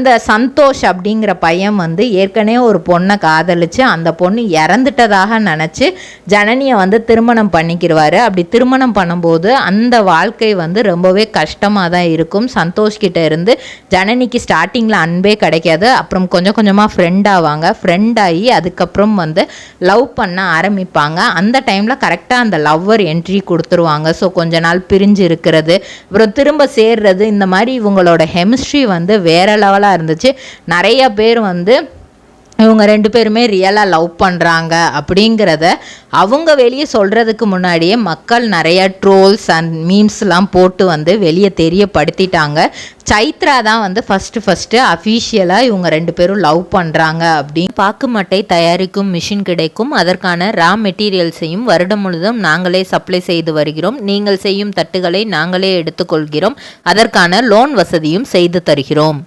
அந்த சந்தோஷ் அப்படிங்கிற பையன் வந்து ஏற்கனவே ஒரு பொண்ணை காதலிச்சு அந்த பொண்ணு இறந்துட்டதாக நினச்சி ஜனனியை வந்து திருமணம் பண்ணிக்கிடுவார். அப்படி திருமணம் பண்ணும்போது அந்த வாழ்க்கை வந்து ரொம்பவே கஷ்டமாக தான் இருக்கும். சந்தோஷ்கிட்ட இருந்து ஜனனிக்கு ஸ்டார்டிங்கில் அன்பே கிடைக்காது. அப்புறம் கொஞ்சம் கொஞ்சமாக ஃப்ரெண்ட் ஆவாங்க. ஃப்ரெண்ட் ஆகி அதுக்கப்புறம் வந்து லவ் பண்ண ஆரம்பிப்பாங்க. அந்த டைமில் கரெக்டாக அந்த லவ்வர் என்ட்ரி கொடுத்துருவாங்க. ஸோ கொஞ்ச நாள் பிரிஞ்சு இருக்கிறது, அப்புறம் திரும்ப சேர்றது, இந்த மாதிரி இவங்களோட கெமிஸ்ட்ரி வந்து வேற லெவலாக இருந்துச்சு. நிறைய பேர் வந்து இவங்க 2 பேருமே ரியலாக லவ் பண்ணுறாங்க அப்படிங்கிறத அவங்க வெளியே சொல்கிறதுக்கு முன்னாடியே மக்கள் நிறைய ட்ரோல்ஸ் அண்ட் மீம்ஸ்லாம் போட்டு வந்து வெளியே தெரியப்படுத்திட்டாங்க. சைத்ரா தான் வந்து ஃபஸ்ட்டு அஃபீஷியலாக இவங்க 2 பேரும் லவ் பண்ணுறாங்க அப்படின்னு. பாக்கு மட்டை தயாரிக்கும் மிஷின் கிடைக்கும். அதற்கான ரா மெட்டீரியல்ஸையும் வருடம் முழுதும் நாங்களே சப்ளை செய்து வருகிறோம். நீங்கள் செய்யும் தட்டுகளை நாங்களே எடுத்துக்கொள்கிறோம். அதற்கான லோன் வசதியும் செய்து தருகிறோம்.